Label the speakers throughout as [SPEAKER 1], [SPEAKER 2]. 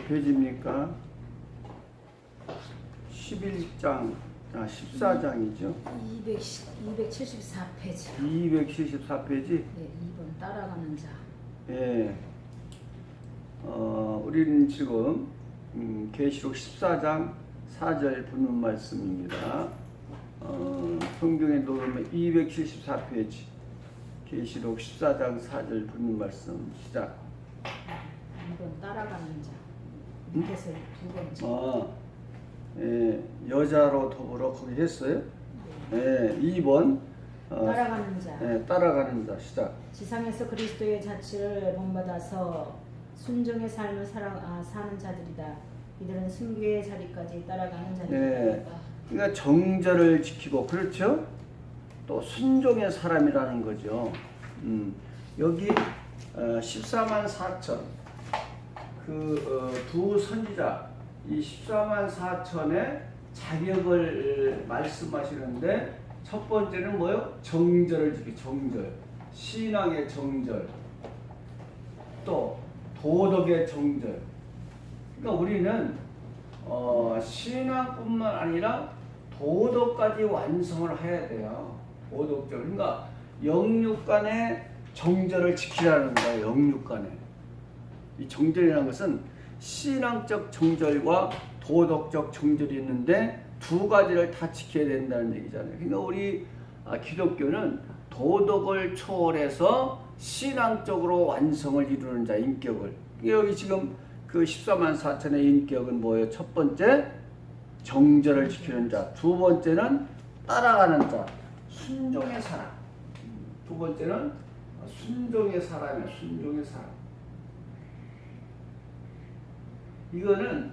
[SPEAKER 1] 페이지입니까? 11장, 14장이죠.
[SPEAKER 2] 274페이지.
[SPEAKER 1] 274페이지.
[SPEAKER 2] 네, 2번 따라가는 자.
[SPEAKER 1] 예. 우리는 지금 계시록 14장 4절 본문 말씀입니다. 성경에 놓으면 274페이지. 계시록 14장 4절 본문 말씀 시작.
[SPEAKER 2] 2번 따라가는 자. 밑에서 두 번째.
[SPEAKER 1] 예, 여자로 더불어 거기 했어요. 예, 2번
[SPEAKER 2] 따라가는 자.
[SPEAKER 1] 예, 따라가는 자 시작.
[SPEAKER 2] 지상에서 그리스도의 자취를 본받아서 순종의 삶을 사는 자들이다. 이들은 순교의 자리까지 따라가는 자들이다.
[SPEAKER 1] 네. 그러니까 정절을 지키고 그렇죠. 또 순종의 사람이라는 거죠. 여기 14만 4천 두 선지자 이 14만 4천의 자격을 말씀하시는데 첫 번째는 뭐요? 정절을 지키 정절, 신앙의 정절, 또 도덕의 정절. 그러니까 우리는 신앙뿐만 아니라 도덕까지 완성을 해야 돼요. 도덕적. 그러니까 영육간의 정절을 지키라는 거예요. 영육간에. 이 정절이라는 것은 신앙적 정절과 도덕적 정절이 있는데 두 가지를 다 지켜야 된다는 얘기잖아요. 그러니까 우리 기독교는 도덕을 초월해서 신앙적으로 완성을 이루는 자, 인격을. 여기 지금 그 14만 4천의 인격은 뭐예요? 첫 번째, 정절을 지키는 자. 두 번째는 따라가는 자, 순종의 사람. 두 번째는 순종의 사람이에요. 순종의 사람. 이거는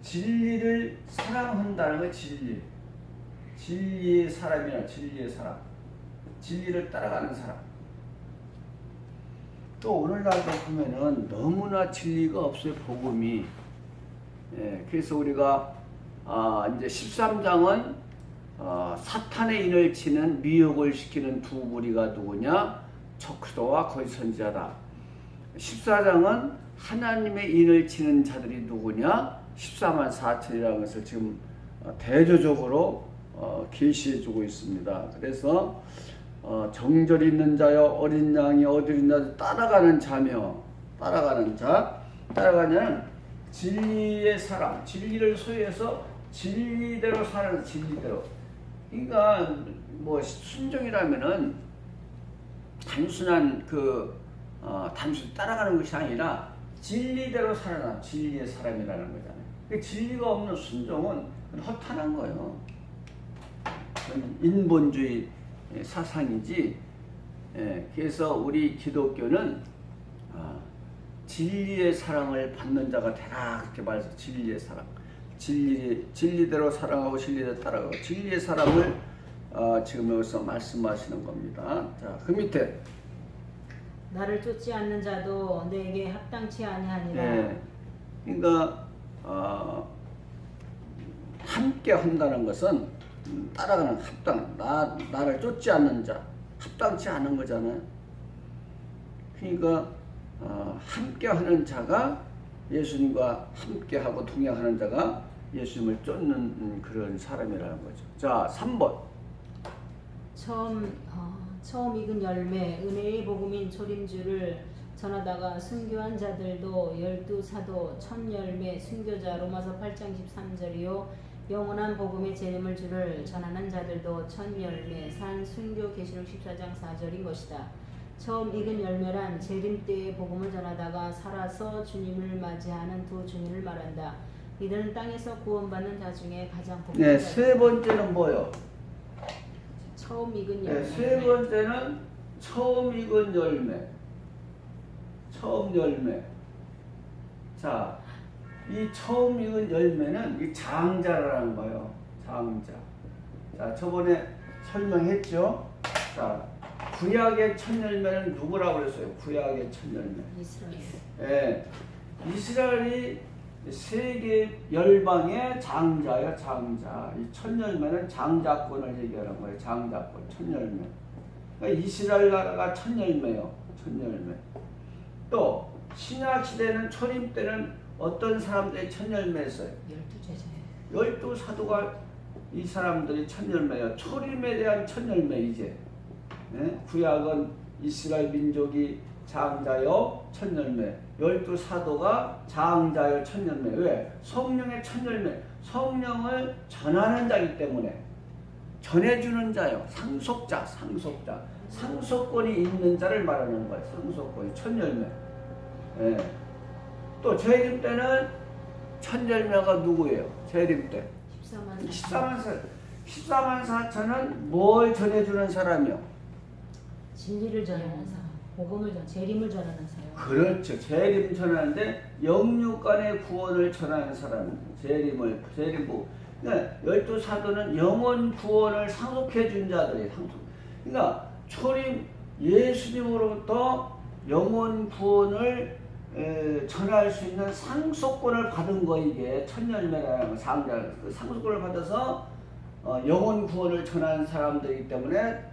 [SPEAKER 1] 진리를 사랑한다는 거예요. 진리의 사람이라 진리의 사람. 진리를 따라가는 사람. 또 오늘날도 보면은 너무나 진리가 없어요. 복음이. 예, 그래서 우리가 이제 13장은 사탄의 인을 치는 미혹을 시키는 두 무리가 누구냐? 척도와 거짓 선지자다. 14장은 하나님의 인을 치는 자들이 누구냐? 14만 4천이라는 것을 지금 대조적으로 계시해 주고 있습니다. 그래서 정절 있는 자여 어린 양이 어디린 자 따라가는 자며 따라가는 자. 따라가냐는 진리의 사람, 진리를 소유해서 진리대로 사는 진리대로. 그러니까 뭐 순종이라면은 단순한 단순히 따라가는 것이 아니라 진리대로 살아나 진리의 사람이라는 거잖아요. 그 진리가 없는 순종은 허탄한 거예요. 인본주의 사상이지. 그래서 우리 기독교는 진리의 사랑을 받는 자가 되라 그렇게 말해서 진리의 사랑, 진리대로 사랑하고 진리대로 따라가고 진리의 사랑을 지금 여기서 말씀하시는 겁니다. 자, 그 밑에
[SPEAKER 2] 나를 쫓지 않는 자도 내게 합당치 아니하니라.
[SPEAKER 1] 네. 그러니까 함께 한다는 것은 따라가는 합당, 나를 쫓지 않는 자, 합당치 않은 거잖아요. 그러니까 함께 하는 자가 예수님과 함께 하고 동행하는 자가 예수님을 쫓는 그런 사람이라는 거죠. 자, 3번.
[SPEAKER 2] 처음 익은 열매, 은혜의 복음인 초림주를 전하다가 순교한 자들도 12사도 첫 열매 순교자 로마서 8장 13절이요 영원한 복음의 재림을 주를 전하는 자들도 첫 열매 산 순교 계시록 14장 4절인 것이다. 처음 익은 열매란 재림 때의 복음을 전하다가 살아서 주님을 맞이하는 두 증인을 말한다. 이들은 땅에서 구원받는 자 중에 가장 복된
[SPEAKER 1] 네, 세 번째는 뭐요?
[SPEAKER 2] 처음 익은 열매.
[SPEAKER 1] 네, 세 번째는 처음 익은 열매. 처음 열매. 자, 이 처음 익은 열매는 이 장자라는 거예요. 장자. 자, 저번에 설명했죠. 자, 구약의 첫 열매는 누구라고 그랬어요? 구약의 첫 열매.
[SPEAKER 2] 이스라엘.
[SPEAKER 1] 예, 이스라엘이 세계 열방의 장자예요. 장자. 이 첫 열매는 장자권을 얘기하는 거예요. 장자권, 첫 열매. 그러니까 이스라엘 나라가 첫 열매요. 첫 열매. 또 신약 시대는 초림 때는 어떤 사람들이 첫 열매였어요?
[SPEAKER 2] 12제자예요.
[SPEAKER 1] 12사도가 이 사람들이 첫 열매예요. 초림에 대한 첫 열매 이제. 네? 구약은 이스라엘 민족이 장자요 첫 열매. 12사도가 장자요 첫 열매. 왜? 성령의 첫 열매. 성령을 전하는 자이기 때문에. 전해주는 자요. 상속자. 상속권이 있는 자를 말하는 거예요. 상속권이 첫 열매. 예. 또 재림 때는 첫 열매가 누구예요? 재림 때 14만 4천은 뭘 전해주는 사람이요?
[SPEAKER 2] 진리를 전하는 사람, 복음을 재림을 전하는 사람.
[SPEAKER 1] 그렇죠. 재림 전하는데 영육간의 구원을 전하는 사람. 재림부. 그러니까 12사도는 영혼 구원을 상속해 준 자들이 상속. 그러니까 초림 예수님으로부터 영혼 구원을 전할 수 있는 상속권을 받은 거 이게 첫 열매라는 상자. 그 상속권을 받아서 영혼 구원을 전하는 사람들이기 때문에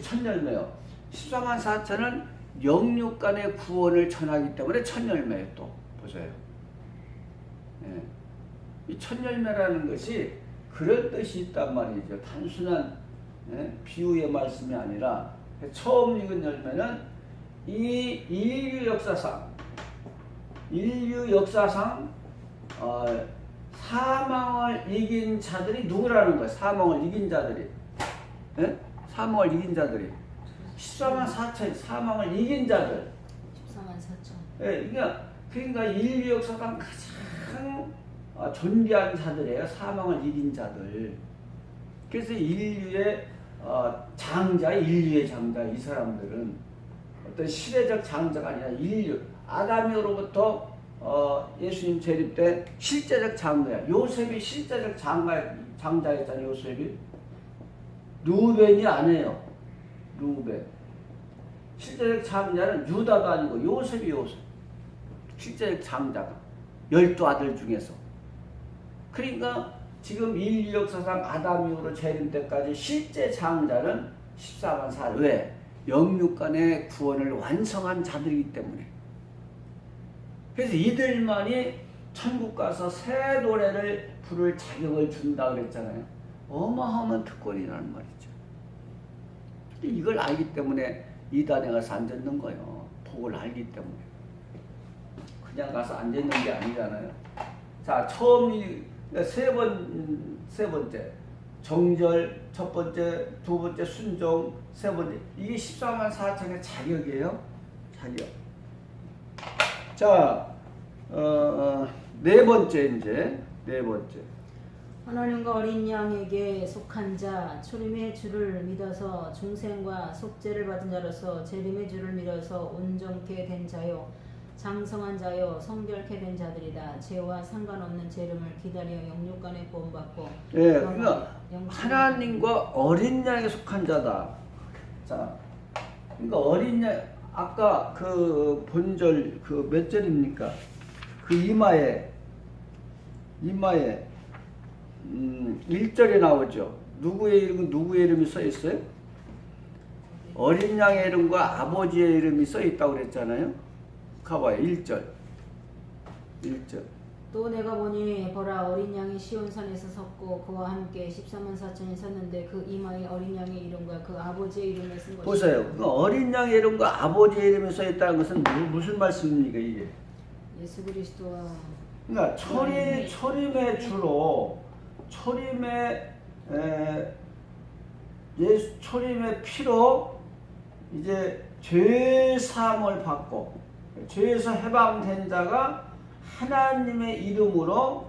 [SPEAKER 1] 첫 열매요. 14만 4천은 영육 간의 구원을 전하기 때문에 첫 열매예요. 또 보세요. 예. 이 첫 열매라는 것이 그런 뜻이 있단 말이죠. 단순한 비유의 말씀이 아니라 처음 익은 열매는 이 인류 역사상 사망을 이긴 자들이 누구라는 거예요? 사망을 이긴 자들이. 예? 사망을 이긴 자들이. 14만 4천 사망을 이긴 자들.
[SPEAKER 2] 14만 4천.
[SPEAKER 1] 예, 그러니까 인류 역사상 가장 존귀한 자들이에요. 사망을 이긴 자들. 그래서 인류의 인류의 장자 이 사람들은 어떤 시대적 장자가 아니라 인류 아담으로부터 예수님 재림 때 실제적 장자야. 요셉이 실제적 장자였잖아요. 요셉이. 루벤이 아니에요. 루벤. 실제적 장자는 유다도 아니고 요셉이 실제적 장자가 12아들 중에서. 그러니까 지금 인류 역사상 아담 이후로 재림 때까지 실제 장자는 14만 4. 왜? 영육간의 구원을 완성한 자들이기 때문에. 그래서 이들만이 천국 가서 새 노래를 부를 자격을 준다 그랬잖아요. 어마어마한 특권이라는 말이죠. 이걸 알기 때문에 이단에 가서 앉았는 거예요. 복을 알기 때문에. 그냥 가서 앉았는 게 아니잖아요. 자, 세 번째 정절, 첫 번째, 두 번째 순종, 세 번째. 이게 14만 4천의 자격이에요. 자격. 자, 네 번째.
[SPEAKER 2] 하나님과 어린 양에게 속한 자, 초림의 주를 믿어서 중생과 속죄를 받은 자로서 재림의 주를 믿어서 온전케 된 자요, 장성한 자요, 성결케 된 자들이다. 죄와 상관없는 재림을 기다려 영육간에 구원받고.
[SPEAKER 1] 예, 그러니까 하나님과 어린 양에 속한 자다. 자, 그러니까 어린 양 아까 그 본절 그 몇 절입니까? 그 이마에 1절에 나오죠. 누구의 이름이 써 있어요? 어린 양의 이름과 아버지의 이름이 써 있다고 그랬잖아요. 가봐요. 1절.
[SPEAKER 2] 또 내가 보니 보라 어린 양이 시온산에서 섰고 그와 함께 14만 4천이 섰는데 그 이마에 어린 양의 이름과 그 아버지의 이름을 쓴 것이다.
[SPEAKER 1] 보세요. 그 어린 양의 이름과 아버지의 이름이 써 있다는 것은 무슨 말씀입니까 이게?
[SPEAKER 2] 예수 그리스도와.
[SPEAKER 1] 그러니까 초림의 주로 초림의 피로 이제 죄 사함을 받고 죄에서 해방된 자가 하나님의 이름으로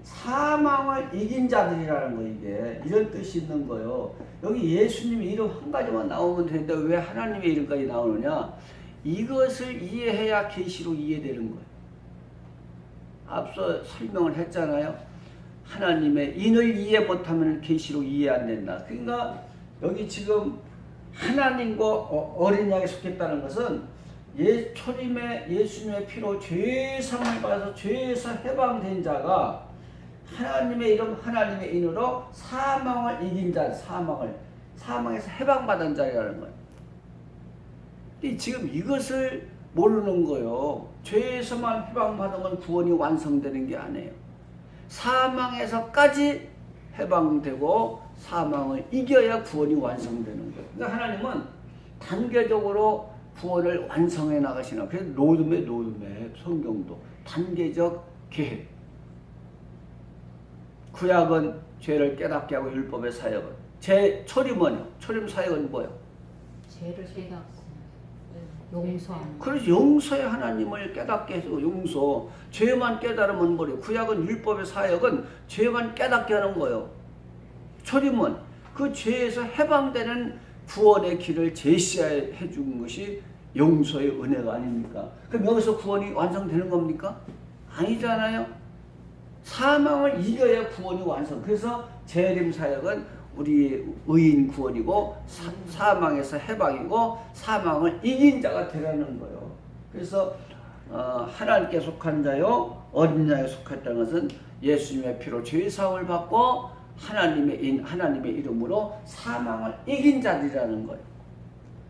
[SPEAKER 1] 사망을 이긴 자들이라는 거. 이게 이런 뜻이 있는 거예요. 여기 예수님의 이름 한 가지만 나오면 되는데 왜 하나님의 이름까지 나오느냐? 이것을 이해해야 계시로 이해되는 거예요. 앞서 설명을 했잖아요. 하나님의 인을 이해 못하면 계시로 이해 안 된다. 그러니까 여기 지금 하나님과 어린 양에 속했다는 것은 초림의 예수님의 피로 죄상을 받아서 죄에서 해방된 자가 하나님의 이름 하나님의 인으로 사망을 이긴 자, 사망에서 해방받은 자라는 거예요. 근데 지금 이것을 모르는 거요. 죄에서만 해방받으면 구원이 완성되는 게 아니에요. 사망에서까지 해방되고 사망을 이겨야 구원이 완성되는 거예요. 그러니까 하나님은 단계적으로 구원을 완성해 나가시나. 그래서 로드맵 성경도 단계적 계획. 구약은 죄를 깨닫게 하고 율법의 사역은 초림은요. 초림 사역은 뭐예요?
[SPEAKER 2] 죄를 깨닫고 용서하는.
[SPEAKER 1] 그래서 용서의 하나님을 깨닫게 해서 용서. 죄만 깨달으면 뭐래요? 구약은 율법의 사역은 죄만 깨닫게 하는 거예요. 초림은 그 죄에서 해방되는 구원의 길을 제시해 준 것이 용서의 은혜가 아닙니까? 그럼 여기서 구원이 완성되는 겁니까? 아니잖아요. 사망을 이겨야 구원이 완성. 그래서 재림 사역은 우리 의인 구원이고 사망에서 해방이고 사망을 이긴 자가 되라는 거예요. 그래서 하나님께 속한 자요 어린 양에 속했다는 것은 예수님의 피로 죄 사함을 받고 하나님의 이름으로 사망을 이긴 자들이라는 거예요.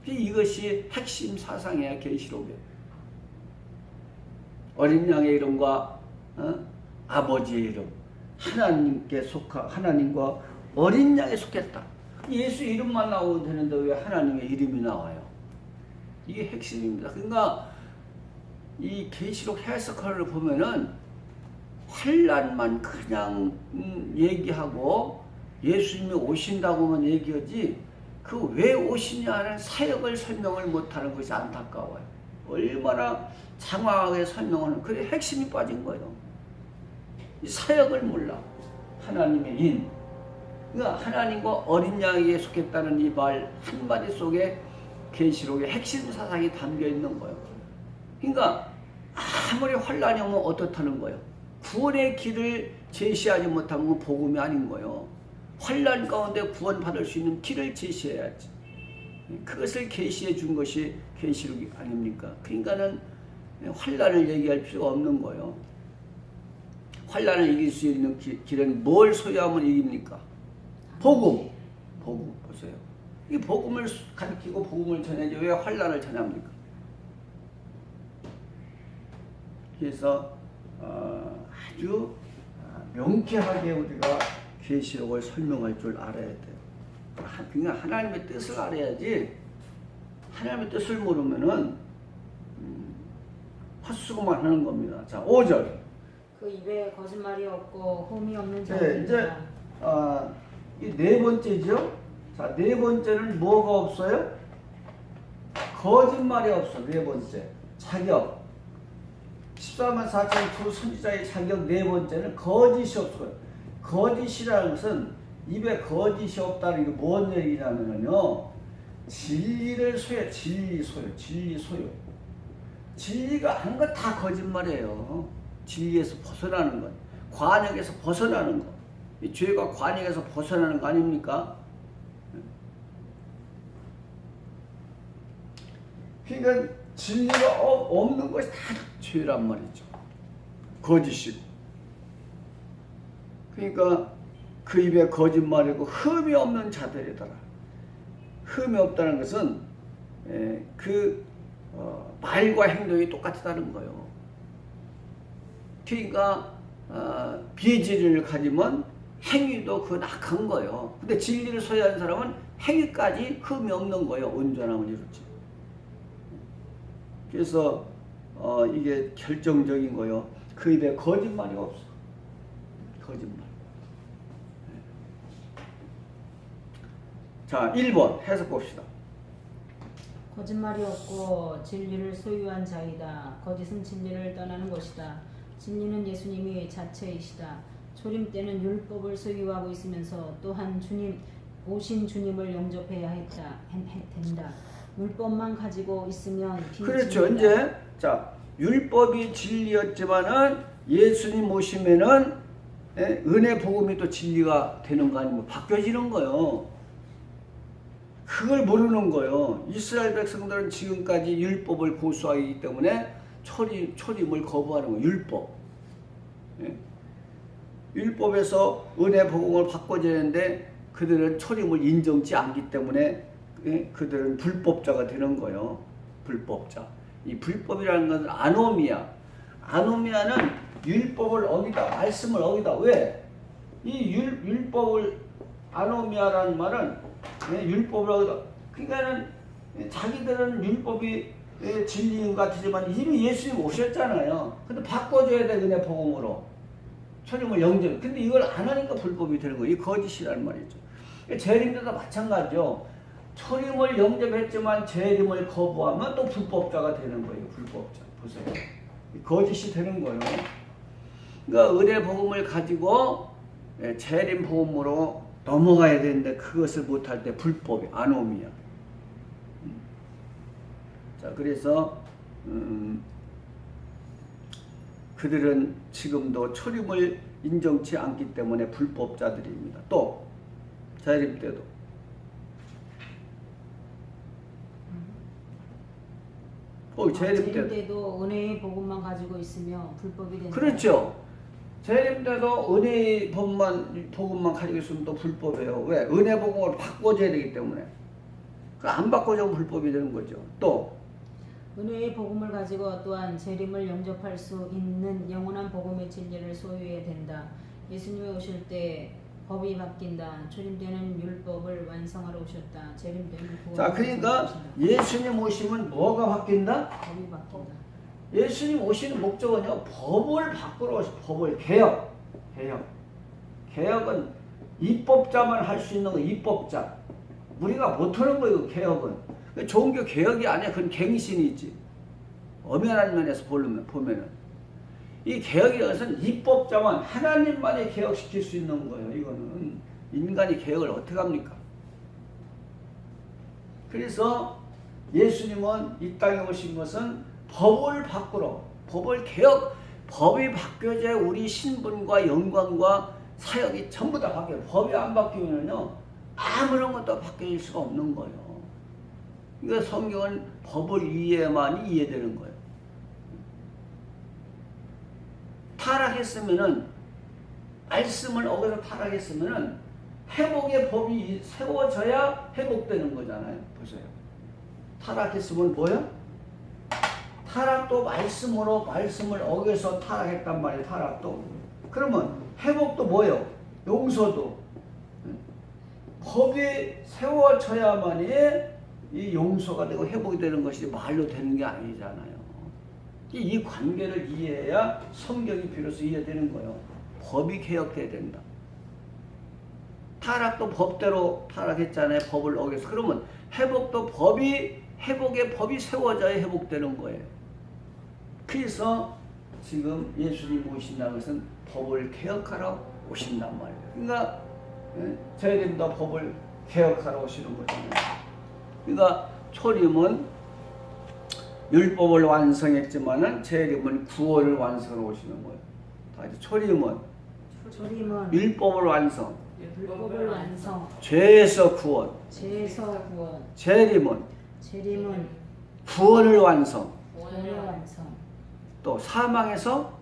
[SPEAKER 1] 이것이 핵심 사상이야. 계시록에 어린 양의 이름과 아버지의 이름, 하나님과 어린 양에 속했다. 예수 이름만 나오면 되는데 왜 하나님의 이름이 나와요? 이게 핵심입니다. 그러니까 이 계시록 해석을 보면은 환난만 그냥 얘기하고 예수님이 오신다고만 얘기하지 그 왜 오시냐는 사역을 설명을 못하는 것이 안타까워요. 얼마나 장황하게 설명하는 그게 핵심이 빠진 거예요. 이 사역을 몰라. 하나님의 인. 그러니까 하나님과 어린 양에게 속했다는 이 말 한마디 속에 계시록의 핵심 사상이 담겨 있는 거예요. 그러니까 아무리 환난이 오면 어떻다는 거예요. 구원의 길을 제시하지 못하면 복음이 아닌 거예요. 환난 가운데 구원받을 수 있는 길을 제시해야지. 그것을 계시해 준 것이 계시록이 아닙니까? 그러니까는 환난을 얘기할 필요가 없는 거예요. 환난을 이길 수 있는 길은 뭘 소유하면 이깁니까? 복음 보세요. 이 복음을 가르치고 복음을 전해야지 왜 환난을 전합니까? 그래서 아주 명쾌하게 우리가 계시록을 설명할 줄 알아야 돼요. 그냥 하나님의 뜻을 알아야지. 하나님의 뜻을 모르면은 헛수고만 하는 겁니다. 자, 5절.
[SPEAKER 2] 그 입에 거짓말이 없고 흠이 없는
[SPEAKER 1] 네,
[SPEAKER 2] 자들이라.
[SPEAKER 1] 이제 이 네 번째죠. 자, 네 번째는 뭐가 없어요? 거짓말이 없어. 네 번째 자격. 14만 4천 두 선지자의 자격 네 번째는 거짓이 없어요. 거짓이라는 것은 입에 거짓이 없다는 게 뭔 얘기냐면요. 진리를 소유해. 진리 소유. 진리가 하는 건 다 거짓말이에요. 진리에서 벗어나는 것. 관역에서 벗어나는 것. 이 죄가 관역에서 벗어나는 거 아닙니까? 그러니까 진리가 없는 것이 다 죄란 말이죠. 거짓이고. 그러니까 그 입에 거짓말이고 흠이 없는 자들이더라. 흠이 없다는 것은 말과 행동이 똑같다는 거예요. 그러니까 비진리를 가지면 행위도 그 낙한 거예요. 근데 진리를 소유한 사람은 행위까지 흠이 없는 거예요. 온전함을 이루지. 그래서 이게 결정적인 거예요. 그 입에 거짓말이 없어. 거짓말. 자, 1번 해석 봅시다.
[SPEAKER 2] 거짓말이 없고 진리를 소유한 자이다. 거짓은 진리를 떠나는 것이다. 진리는 예수님이 자체이시다. 초림 때는 율법을 소유하고 있으면서 또한 오신 주님을 영접해야 된다. 율법만 가지고 있으면
[SPEAKER 1] 그렇죠. 이제 자, 율법이 진리였지만은 예수님 오시면은 은혜 복음이 또 진리가 되는 거 아니면 바뀌어지는 거예요. 그걸 모르는 거예요. 이스라엘 백성들은 지금까지 율법을 고수하기 때문에 초림을 거부하는 거예요. 율법. 율법에서 은혜 복음을 바꿔줘야 하는데 그들은 초림을 인정치 않기 때문에 그들은 불법자가 되는 거예요. 불법자. 이 불법이라는 것은 아노미아. 아노미아는 율법을 어기다, 말씀을 어기다. 왜? 이 율법을 아노미아라는 말은 율법을 어기다. 그러니까는 자기들은 율법이 진리인 것 같지만 이미 예수님 오셨잖아요. 근데 바꿔줘야 돼, 은혜 복음으로. 초림을 영접. 근데 이걸 안 하니까 불법이 되는 거예요. 이 거짓이라는 말이죠. 재림도 마찬가지죠. 초림을 영접했지만 재림을 거부하면 또 불법자가 되는 거예요. 불법자. 보세요. 거짓이 되는 거예요. 그러니까 은혜 복음을 가지고 재림 복음으로 넘어가야 되는데 그것을 못할 때 불법이 아노미야. 자, 그래서 그들은 지금도 초림을 인정치 않기 때문에 불법자들입니다. 또 재림 때도
[SPEAKER 2] 재림 때도 은혜의 복음만 가지고 있으면 불법이 된다.
[SPEAKER 1] 그렇죠. 재림 때도 은혜의 복음만 가지고 있으면 또 불법이에요. 왜? 은혜 복음으로 바꿔줘야 되기 때문에. 안 바꿔주면 불법이 되는 거죠. 또
[SPEAKER 2] 은혜의 복음을 가지고 또한 재림을 영접할 수 있는 영원한 복음의 진리를 소유해야 된다. 예수님이 오실 때 법이 바뀐다. 초림 때는 율법을 완성하러 오셨다. 재림 때는 구원을
[SPEAKER 1] 자, 그러니까 예수님 오시면 뭐가 바뀐다?
[SPEAKER 2] 법이 바뀐다.
[SPEAKER 1] 예수님 오시는 목적은요, 법을 바꾸러 오시, 법을 개혁. 개혁은 입법자만 할 수 있는 거, 입법자. 우리가 못하는 거예요, 개혁은. 종교 개혁이 아니야, 그건 갱신이지. 엄연한 면에서 보면은. 이 개혁이라는 것은 입법자만, 하나님만이 개혁시킬 수 있는 거예요, 이거는. 인간이 개혁을 어떻게 합니까? 그래서 예수님은 이 땅에 오신 것은 법을 바꾸러, 법을 개혁, 법이 바뀌어져야 우리 신분과 영광과 사역이 전부 다 바뀌어요. 법이 안 바뀌면요, 아무런 것도 바뀔 수가 없는 거예요. 그러니까 성경은 법을 이해해야만 이해되는 거예요. 타락했으면은, 말씀을 어겨서 타락했으면은 회복의 법이 세워져야 회복되는 거잖아요. 보세요. 타락했으면 뭐예요? 타락도 말씀을 어겨서 타락했단 말이에요. 타락도. 그러면 회복도 뭐예요? 용서도. 법이 세워져야만이 이 용서가 되고 회복이 되는 것이 말로 되는 게 아니잖아요. 이 관계를 이해해야 성경이 비로소 이해되는 거예요. 법이 개혁돼야 된다. 타락도 법대로 타락했잖아요. 법을 어겨서. 그러면 회복도 회복의 법이 세워져야 회복되는 거예요. 그래서 지금 예수님 오신다는 것은 법을 개혁하러 오신단 말이에요. 그러니까 재림도 법을 개혁하러 오시는 거잖아요. 그러니까 초림은 율법을 완성했지만은 재림은 구원을 완성하러 오시는 거예요. 다시 초림은 율법을 완성, 죄에서 구원, 재림은 구원을 완성, 또 사망에서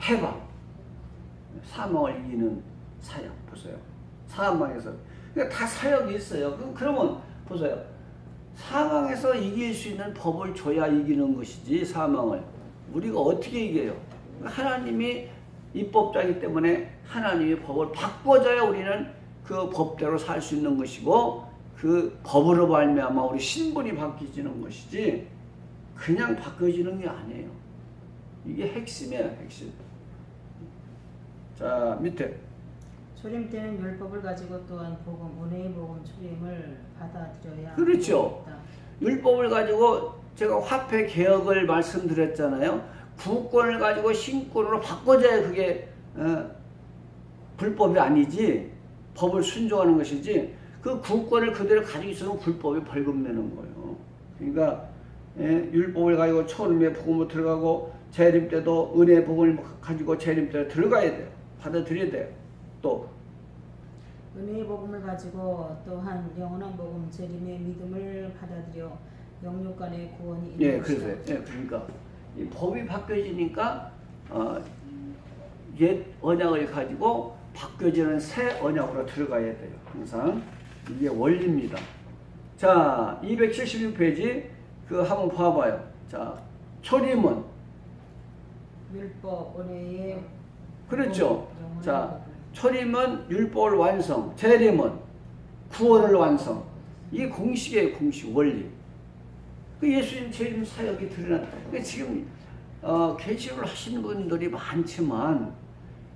[SPEAKER 1] 해방, 사망을 이기는 사역. 보세요. 사망에서, 그러니까 다 사역이 있어요. 그러면 보세요. 사망에서 이길 수 있는 법을 줘야 이기는 것이지, 사망을. 우리가 어떻게 이겨요? 하나님이 입법자이기 때문에 하나님의 법을 바꿔줘야 우리는 그 법대로 살 수 있는 것이고, 그 법으로 말미암아 우리 신분이 바뀌지는 것이지 그냥 바뀌어지는 게 아니에요. 이게 핵심이에요, 핵심. 자, 밑에.
[SPEAKER 2] 초림 때는 율법을 가지고 또한 복음, 은혜의 복음 초림을 받아들여야
[SPEAKER 1] 그렇죠.
[SPEAKER 2] 합니다.
[SPEAKER 1] 율법을 가지고 제가 화폐 개혁을 말씀드렸잖아요. 구권을 가지고 신권으로 바꿔줘야 그게 불법이 아니지, 법을 순종하는 것이지, 그 구권을 그대로 가지고 있으면 불법이 벌금 내는 거예요. 그러니까 율법을 가지고 초림의 복음으로 들어가고 재림 때도 은혜의 복음을 가지고 재림 때 들어가야 돼요. 받아들여야 돼요. 또
[SPEAKER 2] 은혜의 복음을 가지고 또한 영원한 복음 재림의 믿음을 받아들여 영육간의 구원이 있는 것이다.
[SPEAKER 1] 그러니까 이 법이 바뀌어지니까 옛 언약을 가지고 바뀌어지는 새 언약으로 들어가야 돼요. 항상 이게 원리입니다. 자, 276페이지. 그 한번 봐봐요. 자, 초림은
[SPEAKER 2] 율법 은혜의
[SPEAKER 1] 그렇죠.
[SPEAKER 2] 영원한
[SPEAKER 1] 자,
[SPEAKER 2] 복음.
[SPEAKER 1] 초림은 율법을 완성, 재림은 구원을 완성. 이게 공식이에요, 공식 원리. 그 예수님 재림 사역이 드러난. 그러니까 지금 계시를 하시는 분들이 많지만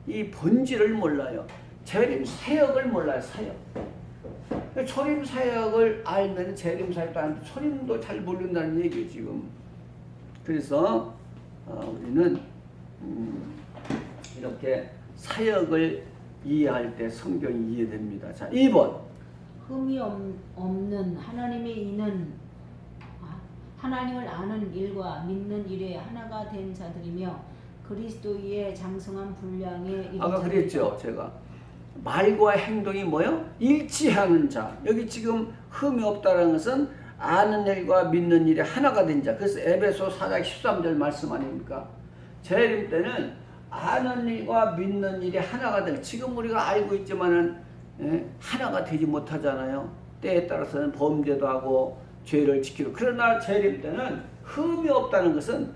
[SPEAKER 1] 이 본질을 몰라요. 재림 사역을 몰라요, 사역. 초림 사역을 알면 재림 사역도 안, 초림도 잘 모른다는 얘기예요, 지금. 그래서 우리는 이렇게 사역을 이해할 때 성경이 이해됩니다. 자, 2번.
[SPEAKER 2] 흠이 없는 하나님의 이는 하나님을 아는 일과 믿는 일에 하나가 된 자들이며 그리스도의 장성한 분량에 이른
[SPEAKER 1] 아까
[SPEAKER 2] 자들이다.
[SPEAKER 1] 그랬죠, 제가. 말과 행동이 뭐요? 일치하는 자. 여기 지금 흠이 없다는 것은 아는 일과 믿는 일에 하나가 된 자. 그래서 에베소 4장 13절 말씀 아닙니까? 재림 때는 아는 일과 믿는 일에 하나가 될. 지금 우리가 알고 있지만은 하나가 되지 못하잖아요. 때에 따라서는 범죄도 하고 죄를 지키고. 그러나 재림 때는 흠이 없다는 것은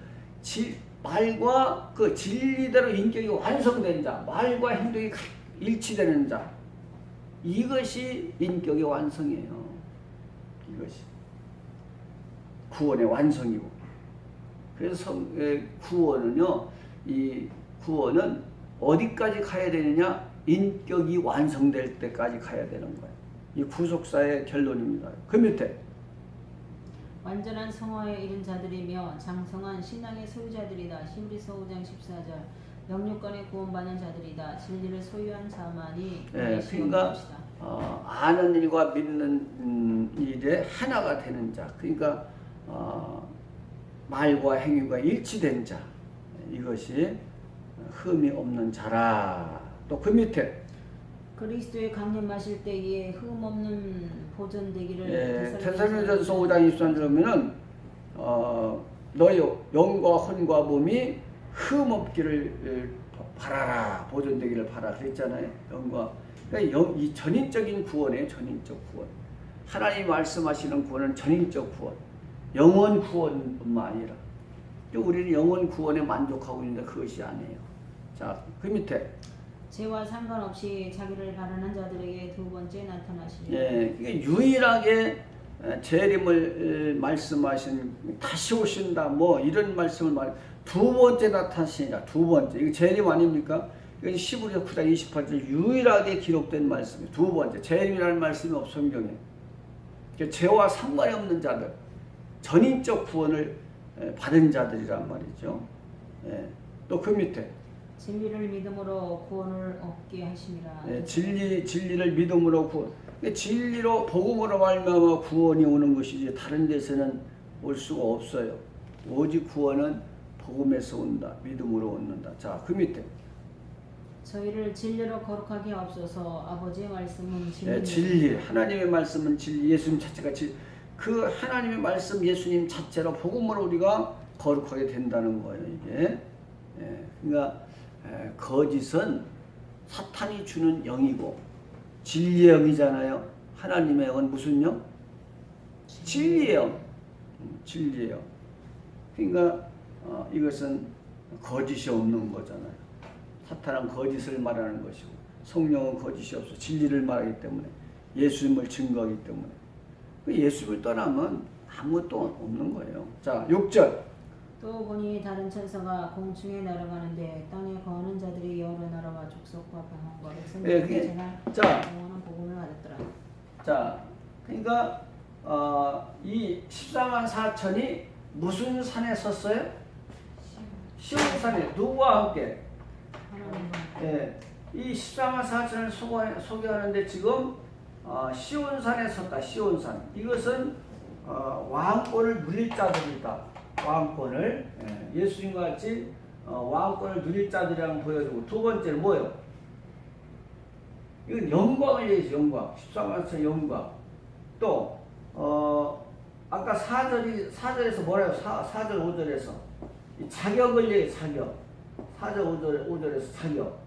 [SPEAKER 1] 말과 그 진리대로 인격이 완성된 자, 말과 행동이 일치되는 자, 이것이 인격의 완성이에요. 이것이 구원의 완성이고. 그래서 구원은요, 이 구원은 어디까지 가야 되느냐? 인격이 완성될 때까지 가야 되는 거예요. 이 구속사의 결론입니다. 그 밑에
[SPEAKER 2] 완전한 성화에 이른 자들이며 장성한 신앙의 소유자들이다. 히브리서 5장 14절. 영육간에 구원받는 자들이다. 진리를 소유한 자만이
[SPEAKER 1] 그러니까 아는 일과 믿는 일에 하나가 되는 자. 그러니까 말과 행위가 일치된 자. 이것이 흠이 없는 자라. 또 그 밑에
[SPEAKER 2] 그리스도의 강림 마실 때에 흠 없는 보존되기를
[SPEAKER 1] 데살로니가전서 5장 23절 보면은 너희 영과 혼과 몸이 흠 없기를 바라라. 보존되기를 바라 그랬잖아요. 영과 그러니까 이 전인적인 구원이에요. 전인적 구원. 하나님 말씀하시는 구원은 전인적 구원. 영원 구원뿐만 아니라 우리는 영원 구원에 만족하고 있는데 그것이 아니에요. 자, 그 밑에
[SPEAKER 2] 죄와 상관없이 자기를 바라는 자들에게 두 번째 나타나시니.
[SPEAKER 1] 이게 유일하게 재림을 말씀하신 다시 오신다 뭐 이런 말씀을 두 번째 나타나시니라. 두 번째 이거 재림 아닙니까? 이건 히브리서 9장 28절 유일하게 기록된 말씀이에요. 두 번째 재림이라는 말씀이 없어 성경에. 죄와 상관이 없는 자들, 전인적 구원을 받은 자들이란 말이죠. 또 그 밑에
[SPEAKER 2] 진리를 믿음으로 구원을 얻게 하심이라.
[SPEAKER 1] 진리를 믿음으로 구원. 진리로 복음으로 말미암아 구원이 오는 것이지 다른 데서는 올 수가 없어요. 오직 구원은 복음에서 온다. 믿음으로 얻는다. 자, 그 밑에
[SPEAKER 2] 저희를 진리로 거룩하게 하옵소서. 아버지의 말씀은 진리.
[SPEAKER 1] 진리. 하나님의 말씀은 진리. 예수님 자체가 진리. 그 하나님의 말씀 예수님 자체로 복음으로 우리가 거룩하게 된다는 거예요. 이게. 그러니까 거짓은 사탄이 주는 영이고 진리의 영이잖아요. 하나님의 영은 무슨 영? 진리의 영. 진리의 영. 그러니까 이것은 거짓이 없는 거잖아요. 사탄은 거짓을 말하는 것이고 성령은 거짓이 없어 진리를 말하기 때문에 예수님을 증거하기 때문에 예수를 떠나면 아무것도 없는 거예요. 자, 6절.
[SPEAKER 2] 또 보니 다른 천사가 공중에 날아가는데 땅에 거하는 자들이 여러 나라와 족속과 방언과 백성들에게 영원한 복음을 받았더라.
[SPEAKER 1] 자, 그러니까 이 14만 4천이 무슨 산에 섰어요? 시온산에. 누구와 함께? 이 14만 4천을 소개하는데 지금 시온산에 섰다. 시온산. 이것은 왕권을 누릴 자들이다. 왕권을 예수님과 같이 왕권을 누릴 자들이라고 보여주고 두 번째는 뭐예요? 이건 영광을 얘기해요. 영광. 14만천 영광. 또 아까 4절에서 뭐래요? 4절 5절에서 이 자격을 얘기해요. 자격. 4절 5절에서 자격.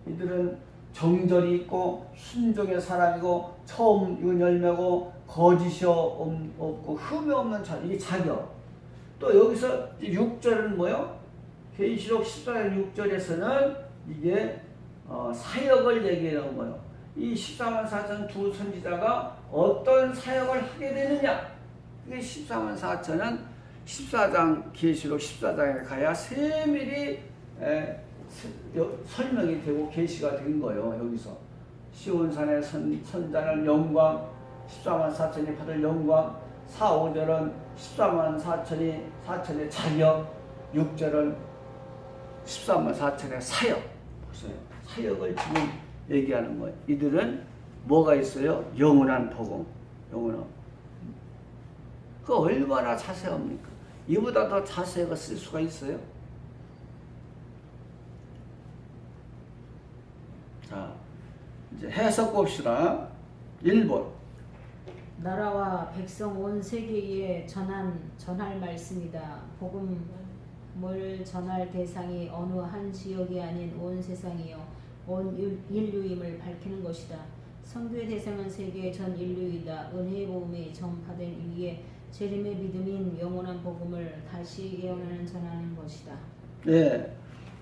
[SPEAKER 1] 이들은 정절이 있고 순종의 사람이고 처음 이건 열매고 거짓이 없고 흠이 없는 자. 이게 자격. 또 여기서 6절은 뭐요? 계시록 14장 6절에서는 이게 사역을 얘기하는 거예요. 이 14만 4천 두 선지자가 어떤 사역을 하게 되느냐? 이게 14만 4천은 14장 계시록 14장에 가야 세밀히 설명이 되고 계시가 된 거예요. 여기서 시온산의 선자는 영광, 14만 4천이 받을 영광, 4, 5절은 14만 4천의 자격, 6절은 14만 4천의 사역. 보세요. 사역을 지금 얘기하는 거예요. 이들은 뭐가 있어요? 영원한 복음. 영원한. 그 얼마나 자세합니까? 이보다 더 자세하게 쓸 수가 있어요? 자, 이제 해석 봅시다. 1번.
[SPEAKER 2] 나라와 백성 온 세계에 전할 말씀이다. 복음을 전할 대상이 어느 한 지역이 아닌 온 세상이요 온 인류임을 밝히는 것이다. 선교의 대상은 세계 전 인류이다. 은혜의 복음이 전파된 이후에 재림의 믿음인 영원한 복음을 다시 예언하는 전하는 것이다.
[SPEAKER 1] 네,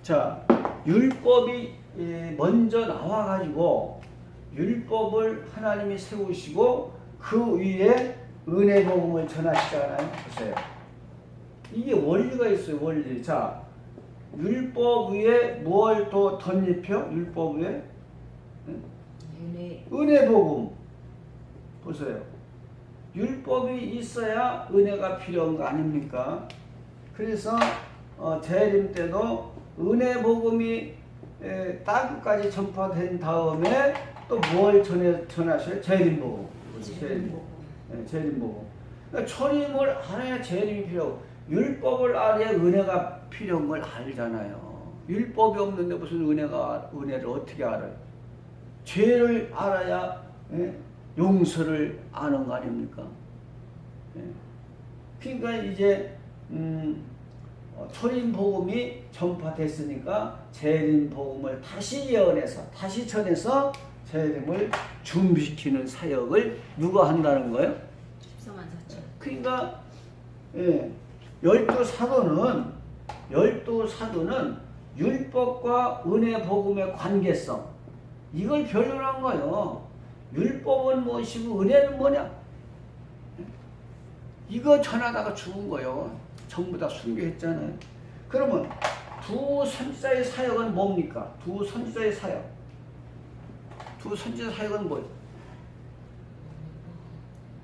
[SPEAKER 1] 자 율법이 먼저 나와가지고 율법을 하나님이 세우시고 그 위에 은혜 복음을 전하시잖아요. 보세요. 이게 원리가 있어요. 원리. 자, 율법 위에 뭘 또 덧입혀? 율법 위에 은혜 복음. 보세요. 율법이 있어야 은혜가 필요한 거 아닙니까? 그래서 재림 때도 은혜 복음이 땅끝까지 전파된 다음에 또 뭘 전하셔요? 재림 복음. 재림 복음. 재림 복음. 그러니까 초림을 알아야 재림이 필요하고 율법을 알아야 은혜가 필요한 걸 알잖아요. 율법이 없는데 무슨 은혜를 어떻게 알아요? 죄를 알아야 용서를 아는 거 아닙니까? 그러니까 이제 초림 복음이 전파됐으니까 재림 복음을 다시 예언해서 다시 전해서 재림을 준비시키는 사역을 누가 한다는 거예요?
[SPEAKER 2] 14만 4천.
[SPEAKER 1] 그러니까 열두 사도는 율법과 은혜 복음의 관계성 이걸 변론한 거예요. 율법은 무엇이고 은혜는 뭐냐? 이거 전하다가 죽은 거예요. 전부 다 순교했잖아요. 그러면 두 선지자의 사역은 뭡니까? 두 선지자의 사역은 뭐예요?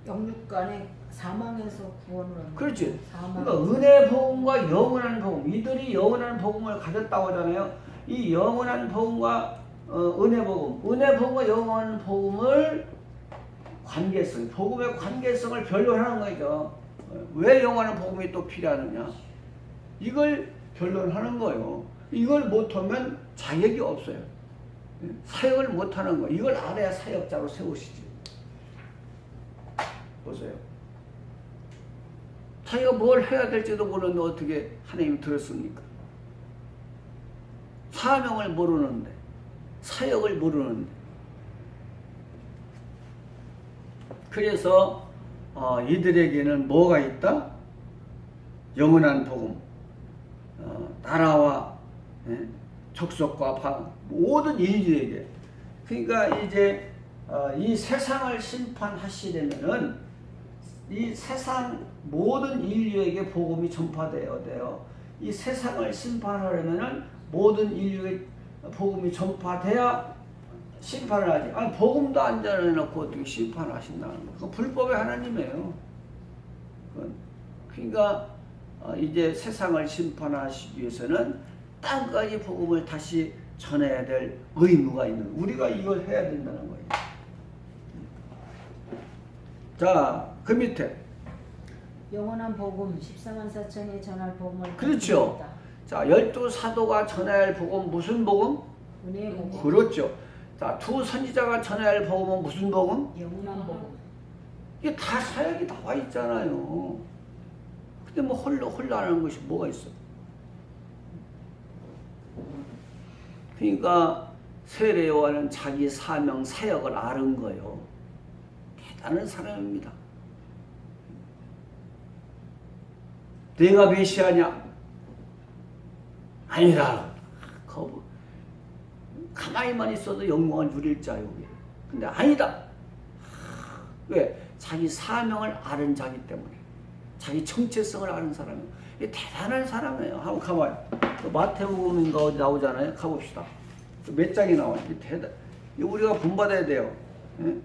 [SPEAKER 2] 영육간의 사망에서 구원을 하는.
[SPEAKER 1] 그렇지. 그러니까 은혜 복음과 영원한 복음, 이들이 영원한 복음을 가졌다고 하잖아요. 이 영원한 복음과 은혜 복음과 영원한 복음을 관계성, 복음의 관계성을 변론하는 거죠. 왜 영원한 복음이 또 필요하느냐? 이걸 변론하는 거예요. 이걸 못하면 자격이 없어요. 사역을 못하는 거예요. 이걸 알아야 사역자로 세우시지. 보세요. 자기가 뭘 해야 될지도 모르는데 어떻게 하나님 들었습니까? 사명을 모르는데, 사역을 모르는데. 그래서 이들에게는 뭐가 있다? 영원한 복음, 나라와 족속과 모든 인류에게. 그러니까 이제 이 세상을 심판하시려면은 이 세상 모든 인류에게 복음이 전파되어야 돼요. 이 세상을 심판하려면은 모든 인류의 복음이 전파돼야 심판을 하지. 아니 복음도 안 전해놓고 어떻게 심판을 하신다는 거예요. 그건 불법의 하나님이에요. 그러니까 이제 세상을 심판하시기 위해서는 땅까지 복음을 다시 전해야 될 의무가 있는, 우리가 이걸 해야 된다는 거예요. 자, 그 밑에
[SPEAKER 2] 영원한 복음 14만 4천에 전할 복음을.
[SPEAKER 1] 그렇죠. 자, 12사도가 전해야 할 복음 무슨 복음?
[SPEAKER 2] 은혜의 복음.
[SPEAKER 1] 그렇죠. 자, 두 선지자가 전해야 할 복음은 무슨 복음?
[SPEAKER 2] 영원한 복음.
[SPEAKER 1] 이게 다 사역이 나와 있잖아요. 근데 뭐 혼란하는 것이 뭐가 있어? 그러니까 세례 요한은 자기 사명 사역을 아는 거예요. 대단한 사람입니다. 내가 메시아냐? 아니다. 가만히만 있어도 영광을 누릴 자요. 근데 아니다. 왜? 자기 사명을 아는 자기 때문에. 자기 정체성을 아는 사람이에요. 대단한 사람이에요. 한번 가봐요. 마태복음인가 어디 나오잖아요. 가봅시다. 몇 장이 나와요. 이거 우리가 본받아야 돼요. 예?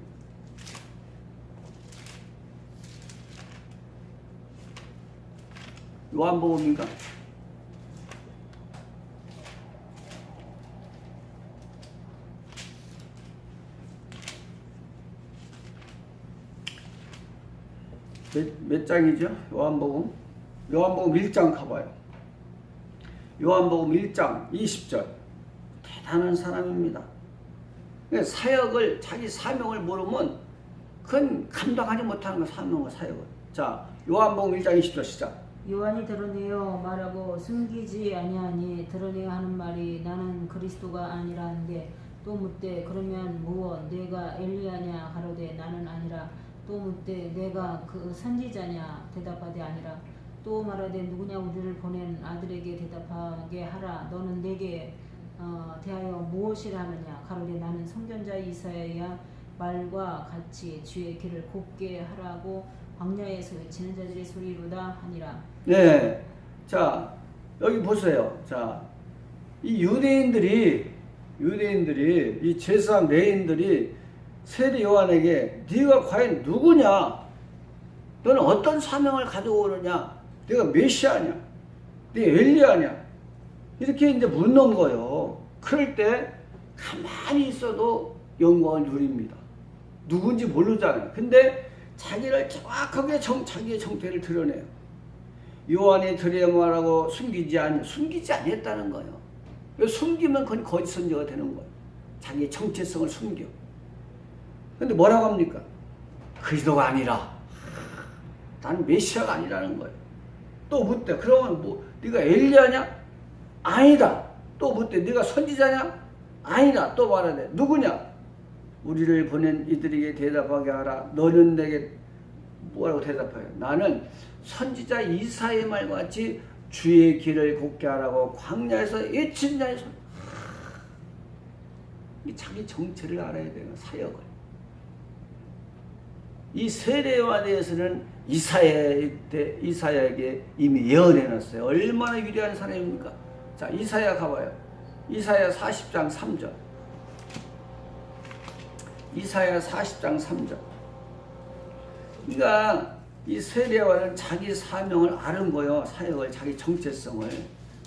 [SPEAKER 1] 요한복음인가? 몇 장이죠? 요한복음 1장 가봐요. 요한복음 1장 20절. 대단한 사람입니다. 사역을, 자기 사명을 모르면 그건 감당하지 못하는 거야. 사명과 사역을. 자, 요한복음 1장 20절 시작.
[SPEAKER 2] 요한이 드러내어 말하고 숨기지 아니하니 드러내어 하는 말이 나는 그리스도가 아니라 하는데 또 묻되 그러면 무엇 내가 엘리야냐 가로되 나는 아니라 또 묻되 내가 그 선지자냐 대답하되 아니라 또 말하되 누구냐 우리를 보낸 아들에게 대답하게 하라 너는 내게 대하여 무엇이라 하느냐 가로되 나는 선견자 이사야의 말과 같이 주의 길을 곱게 하라고 광야에서 외치는 자들의 소리로다 하니라.
[SPEAKER 1] 네. 자, 여기 보세요. 자, 이 유대인들이 이 제사장 레인들이 세례 요한에게 네가 과연 누구냐? 너는 어떤 사명을 가지고 오느냐? 네가 메시아냐? 네 엘리야냐? 이렇게 이제 묻는 거예요. 그럴 때 가만히 있어도 영광을 누립니다. 누군지 모르잖아요. 근데 자기를 정확하게 자기의 정체를 드러내요. 요한이 드레마라고 숨기지 아니했다는 거예요. 숨기면 그건 거짓 선지자가 되는 거예요. 자기의 정체성을 숨겨. 근데 뭐라고 합니까? 그리스도가 아니라 나는 메시아가 아니라는 거예요. 또 묻대. 그러면 뭐 네가 엘리야냐? 아니다. 또 묻대. 네가 선지자냐? 아니다. 또 말하네. 누구냐? 우리를 보낸 이들에게 대답하게 하라. 너는 내게 뭐라고 대답해요? 나는 선지자 이사야의 말과 같이 주의 길을 곱게 하라고 광야에서 외친 자의 소리. 자기 정체를 알아야 돼요. 사역을. 이 세례와 대해서는 이사야에게 이미 예언해놨어요. 얼마나 위대한 사람입니까? 자, 이사야 가봐요. 이사야 40장 3절. 이사야 40장 3절. 그러니까 이 세례와는 자기 사명을 아는 거예요. 사역을, 자기 정체성을.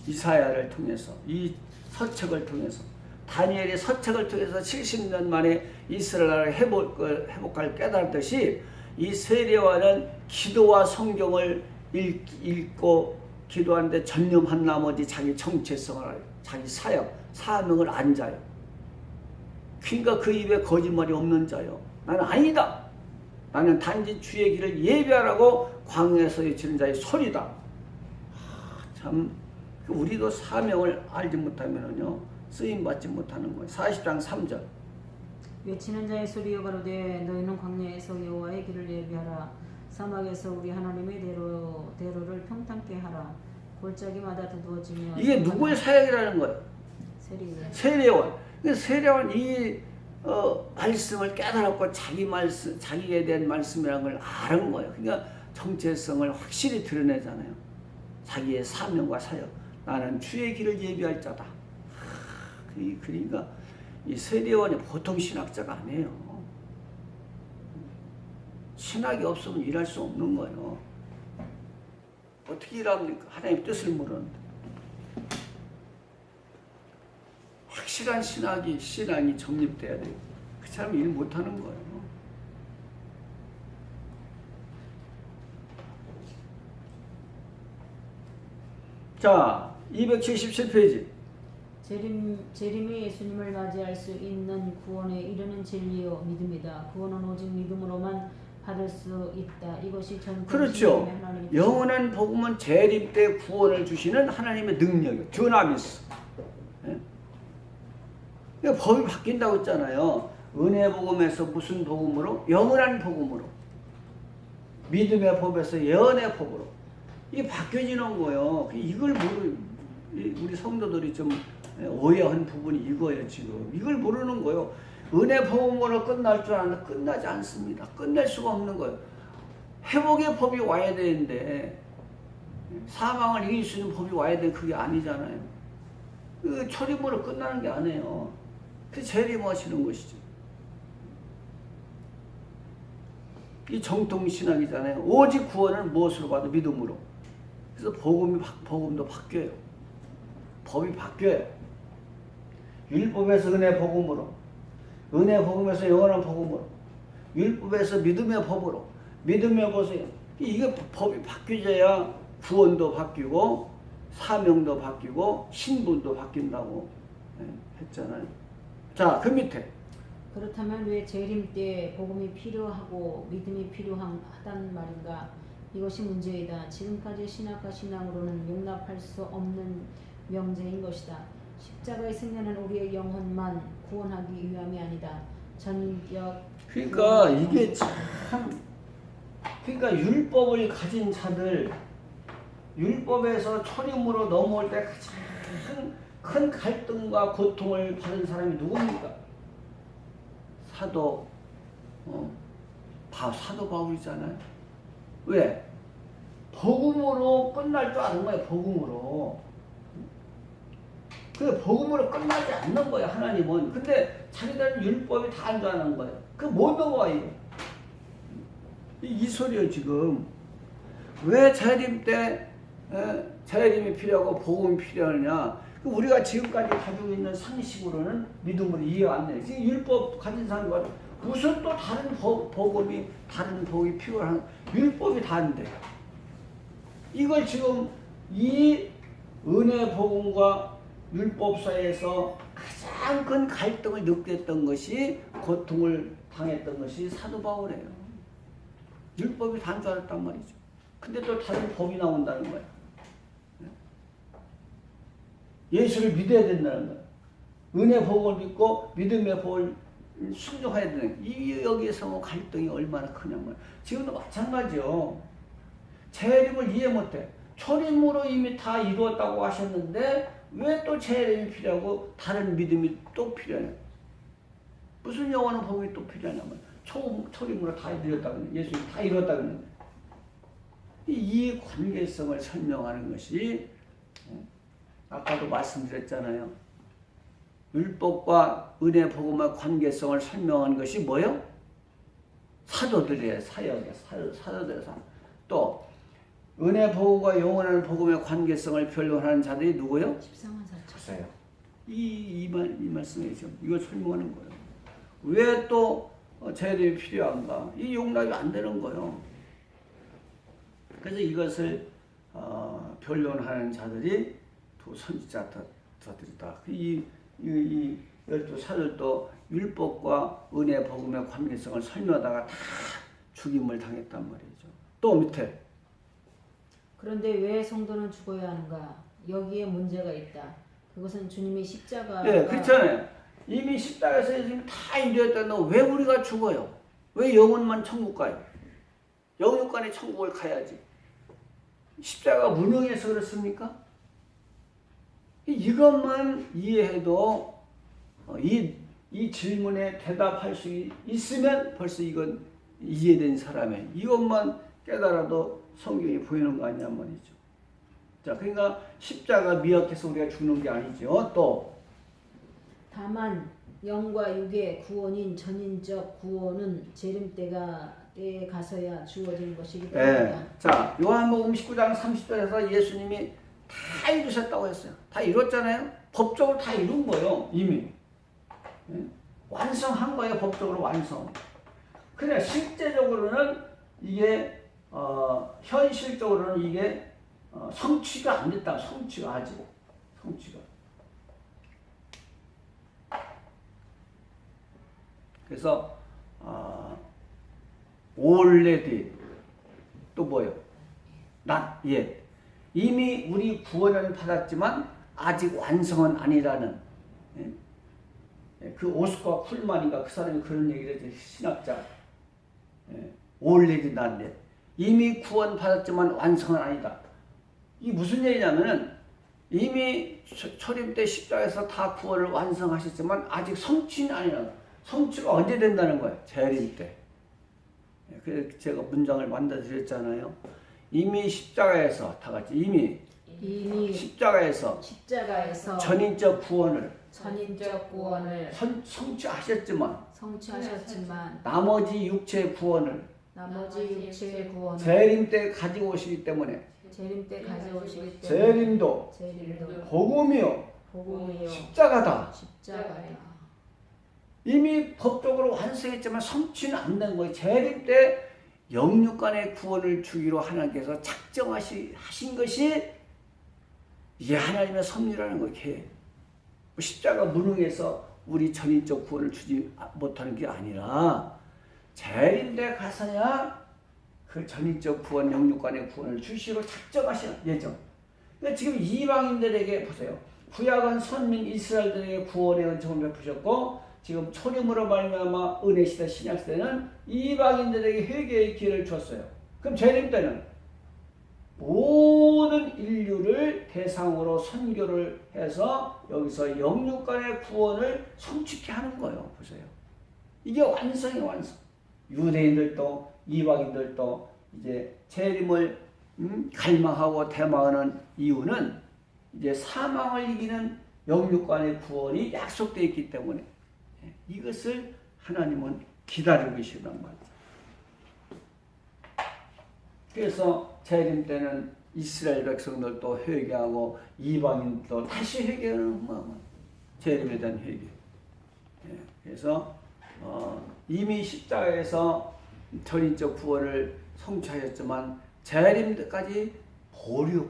[SPEAKER 1] 이사야를 통해서, 이 서책을 통해서, 다니엘의 서책을 통해서 70년 만에 이스라엘을 회복할 깨달았듯이 이 세례와는 기도와 성경을 읽고 기도하는데 전념한 나머지 자기 정체성을 알아요. 자기 사역, 사명을 안 자요. 그러니까 그 입에 거짓말이 없는 자요. 나는 아니다. 나는 단지 주의 길을 예비하라고 광야에서 외치는 자의 소리다. 참 우리도 사명을 알지 못하면요 쓰임받지 못하는 거예요. 40장 3절.
[SPEAKER 2] 외치는 자의 소리여 가로되 너희는 광야에서 여호와의 길을 예비하라. 사막에서 우리 하나님의 대로를 평탄케 하라. 골짜기마다 두드러지며.
[SPEAKER 1] 이게 누구의 사역이라는 거예요? 세례원. 세례원 이 말씀을 깨달았고 자기에 대한 말씀이라는 걸 아는 거예요. 그러니까 정체성을 확실히 드러내잖아요. 자기의 사명과 사역. 나는 주의 길을 예비할 자다. 그러니까 이 세례원이 보통 신학자가 아니에요. 신학이 없으면 일할 수 없는 거예요. 어떻게 일합니까? 하나님의 뜻을 모르는데. 확실한 신앙이 정립돼야 돼요. 그 사람이 일 못하는 거예요. 자, 277페이지.
[SPEAKER 2] 재림이 예수님을 맞이할 수 있는 구원에 이르는 진리요 믿음이다. 구원은 오직 믿음으로만 받을 수 있다. 이것이 전
[SPEAKER 1] 그렇죠. 영원한 복음은 재림 때 구원을 주시는 하나님의 능력이에요. 드나미스. 그러니까 법이 바뀐다고 했잖아요. 은혜 복음에서 무슨 복음으로? 영원한 복음으로. 믿음의 법에서 예언의 법으로. 이게 바뀌어지는 거예요. 이걸 우리 성도들이 좀 오해한 부분이 이거예요. 지금 이걸 모르는 거예요. 은혜 복음으로 끝날 줄 아는데 끝나지 않습니다. 끝낼 수가 없는 거예요. 회복의 법이 와야 되는데 사망을 이길 수 있는 법이 와야 되는데 그게 아니잖아요. 그 초림으로 끝나는 게 아니에요. 그게 재림하시는 것이죠. 이 정통신학이잖아요. 오직 구원은 무엇으로 봐도 믿음으로. 그래서 복음도 바뀌어요. 법이 바뀌어요. 율법에서 은혜 복음으로, 은혜 복음에서 영원한 복음으로, 율법에서 믿음의 법으로, 믿음의 보세요. 이게 법이 바뀌어야 구원도 바뀌고 사명도 바뀌고 신분도 바뀐다고 했잖아요. 자, 그 밑에
[SPEAKER 2] 그렇다면 왜 재림 때 복음이 필요하고 믿음이 필요하단 말인가? 이것이 문제이다. 지금까지 신학과 신앙으로는 용납할 수 없는 명제인 것이다. 십자가의 승리는 우리의 영혼만 구원하기 위함이 아니다. 전적
[SPEAKER 1] 그러니까 이게 참 그러니까 율법을 가진 자들 율법에서 초림으로 넘어올 때 가장 큰 갈등과 고통을 받은 사람이 누굽니까? 사도 바울이잖아요. 왜? 복음으로 끝날 줄 아는 거예요. 복음으로. 그 복음으로 끝나지 않는 거예요. 하나님은. 근데 자기들은 율법이 다 안 좋아하는 거예요. 그 못 넘어와요. 이 소리요 지금. 왜 재림 때 재림이 필요하고 복음이 필요하느냐? 우리가 지금까지 가지고 있는 상식으로는 믿음으로 이해 안 돼요. 지금 율법 가진 사람과 무슨 또 다른 다른 복이 필요한 율법이 다른데 이걸 지금 이 은혜 복음과 율법 사이에서 가장 큰 갈등을 느꼈던 것이 고통을 당했던 것이 사도 바울이에요. 율법이 다른 줄 알았단 말이죠. 근데 또 다른 법이 나온다는 거예요. 예수를 믿어야 된다는 거예요. 은혜 복음을 믿고 믿음의 복을 순종해야 되는 거예요. 이 여기에서 뭐 갈등이 얼마나 크냐면 지금도 마찬가지요. 재림을 이해 못해. 초림으로 이미 다 이루었다고 하셨는데 왜 또 재림이 필요하고 다른 믿음이 또 필요해요? 무슨 영원한 복음이 또 필요하냐면 초림으로 다 이루었다고 예수님이 다 이루었다고 했는데 이 관계성을 설명하는 것이 아까도 말씀드렸잖아요. 율법과 은혜 복음의 관계성을 설명한 것이 뭐예요? 사도들이에요. 사도들의 사역. 또 은혜 복음과 영원한 복음의 관계성을 변론하는 자들이 누구예요?
[SPEAKER 2] 십상한 사람.
[SPEAKER 1] 이 말씀이죠. 이걸 설명하는 거예요. 왜 또 재림이 필요한가? 이 용납이 안 되는 거예요. 그래서 이것을 변론하는 자들이 두 선지자들이다. 이 12사들도 율법과 은혜 복음의 관계성을 설명하다가 다 죽임을 당했단 말이죠. 또 밑에
[SPEAKER 2] 그런데 왜 성도는 죽어야 하는가? 여기에 문제가 있다. 그것은 주님의 십자가가
[SPEAKER 1] 네, 그렇잖아요. 이미 십자가에서 지금 다 이루었다는데 왜 우리가 죽어요? 왜 영혼만 천국 가요? 영육간에 천국을 가야지. 십자가가 무능해서 그렇습니까? 이것만 이해해도 이 질문에 대답할 수 있으면 벌써 이건 이해된 사람이에요. 이것만 깨달아도 성경이 보이는 거 아니냐 말이죠. 자, 그러니까 십자가 미약해서 우리가 죽는 게 아니죠. 또
[SPEAKER 2] 다만 영과 육의 구원인 전인적 구원은 재림 때에 가서야 주어진 것이기 때문이다.
[SPEAKER 1] 네. 자, 요한복음 19장 30절에서 예수님이 다 이루셨다고 했어요. 다 이뤘잖아요. 법적으로 다 이룬 거예요. 이미. 네? 완성한 거예요. 법적으로 완성. 그래 실제적으로는 이게 현실적으로는 이게 성취가 안 됐다. 성취가 아직. 성취가. 그래서 already 또 뭐예요? not yet. 이미 우리 구원은 받았지만 아직 완성은 아니라는 그 오스카 쿨만인가 그 사람이 그런 얘기를 했죠. 신학자. already not yet. 이미 구원 받았지만 완성은 아니다. 이게 무슨 얘기냐면은 이미 초림 때 십자가에서 다 구원을 완성하셨지만 아직 성취는 아니라 성취가 언제 된다는 거예요? 재림 때. 그래서 제가 문장을 만들어 드렸잖아요. 이미 십자가에서 다 같이 이미 십자가에서 전인적 구원을 성취하셨지만 나머지 육체의 구원을 재림 때 가지고 오시기 때문에 재림도 복음이요 십자가다. 이미 법적으로 완성했지만 성취는 안 된 거예요. 재림 때 영육간의 구원을 주기로 하나님께서 작정하신 것이 이게 하나님의 섭리라는 거예요. 십자가 무능해서 우리 전인적 구원을 주지 못하는 게 아니라 재림 때 가서야 그 전인적 구원, 영육간의 구원을 주시로 작정하신 예정. 그러니까 지금 이방인들에게 보세요. 구약은 선민 이스라엘들에게 구원의 은총을 베푸셨고 지금 초림으로 말미암아 은혜 시대 신약 시대는 이방인들에게 회개의 기회를 줬어요. 그럼 재림 때는 모든 인류를 대상으로 선교를 해서 여기서 영육간의 구원을 성취케 하는 거예요. 보세요. 이게 완성이 완성. 유대인들도 이방인들도 이제 재림을 갈망하고 대망하는 이유는 이제 사망을 이기는 영육간의 구원이 약속되어 있기 때문에 이것을 하나님은 기다리고 계시단 말이죠. 그래서 재림 때는 이스라엘 백성들도 회개하고 이방인도 다시 회개하는 마음은 재림에 대한 회개. 그래서 이미 십자가에서 전인적 구원을 성취하였지만 재림 때까지 보류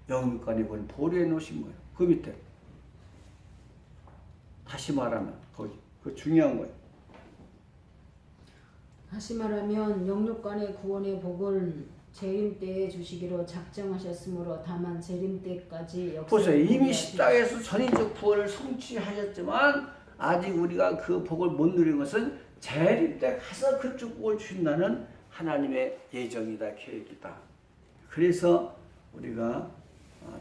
[SPEAKER 1] 영육간의 구원 보류해 놓으신 거예요. 그 밑에 다시 말하면 거기 그 중요한 거예요.
[SPEAKER 2] 다시 말하면 영육간의 구원의 복을 재림 때에 주시기로 작정하셨으므로 다만 재림 때까지
[SPEAKER 1] 보세요. 이미 십자가에서 전인적 구원을 성취하셨지만 아직 우리가 그 복을 못 누린 것은 재림 때 가서 그 축복을 주신다는 하나님의 예정이다, 계획이다. 그래서 우리가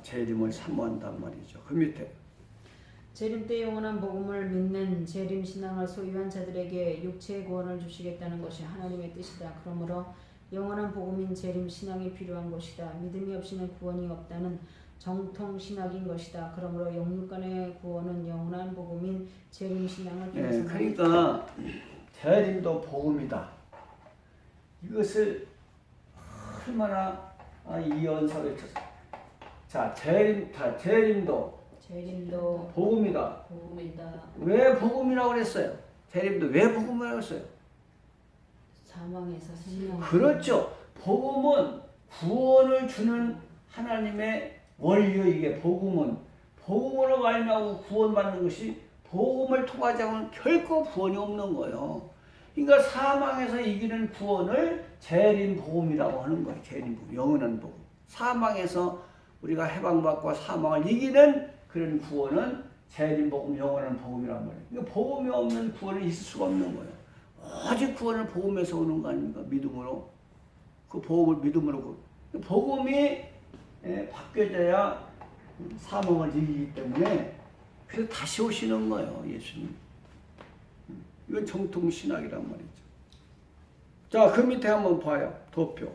[SPEAKER 1] 재림을 사모한단 말이죠. 그 밑에
[SPEAKER 2] 재림 때 영원한 복음을 믿는 재림 신앙을 소유한 자들에게 육체의 구원을 주시겠다는 것이 하나님의 뜻이다. 그러므로 영원한 복음인 재림 신앙이 필요한 것이다. 믿음이 없이는 구원이 없다는 정통 신학인 것이다. 그러므로 영육간의 구원은 영원한 복음인 재림 신앙을 통해서
[SPEAKER 1] 그러니까 재림도 복음이다. 이것을 얼마나 이 연설을 자 재림도 복음이다. 왜 복음이라고 그랬어요? 재림도 왜 복음이라고 했어요?
[SPEAKER 2] 사망에서 생명.
[SPEAKER 1] 그렇죠. 복음은 구원을 주는 하나님의 원리요. 이게 복음으로 말미암아 구원받는 것이 복음을 통하지 않으면 결코 구원이 없는 거예요. 그러니까 사망에서 이기는 구원을 재림 복음이라고 하는 거예요. 재림 복음, 영원한 복음. 사망에서 우리가 해방받고 사망을 이기는 그런 구원은 재림 복음, 영원한 복음이란 말이에요. 그러니까 복음이 없는 구원은 있을 수가 없는 거예요. 오직 구원은 복음에서 오는 거 아닙니까? 믿음으로. 그 복음을 믿음으로. 복음이 바뀌어져야 사망을 이기기 때문에 그래서 다시 오시는 거예요. 예수님. 이건 정통신학이란 말이죠. 자, 그 밑에 한번 봐요. 도표.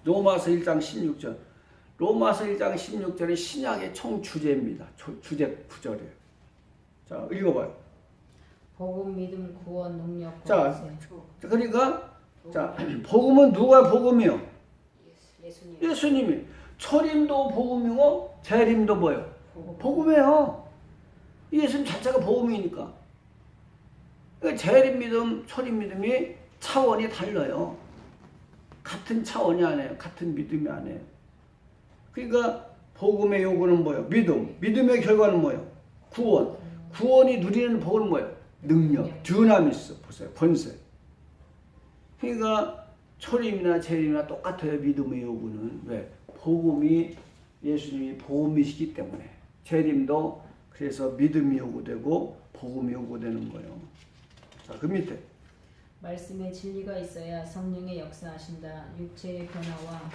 [SPEAKER 1] 로마서 1장 16절. 로마서 1장 16절이 신약의 총 주제입니다. 주제 구절이에요. 자, 읽어봐요.
[SPEAKER 2] 복음, 믿음, 구원, 능력,
[SPEAKER 1] 자, 그러니까 자, 복음은 누가 복음이요? 예수님이. 초림도 복음이고 재림도 뭐예요? 복음이에요. 예수님 자체가 복음이니까. 그러니까 재림 믿음, 초림 믿음이 차원이 달라요. 같은 차원이 아니에요. 같은 믿음이 아니에요. 그러니까 복음의 요구는 뭐예요? 믿음. 믿음의 결과는 뭐예요? 구원. 구원이 누리는 복은 뭐예요? 능력. 듀나미스. 보세요. 권세. 그러니까 초림이나 재림이나 똑같아요. 믿음의 요구는. 왜? 복음이 예수님이 복음이시기 때문에. 재림도 그래서 믿음이 요구되고 복음이 요구되는 거예요. 자, 그 밑에.
[SPEAKER 2] 말씀에 진리가 있어야 성령의 역사하신다. 육체의 변화와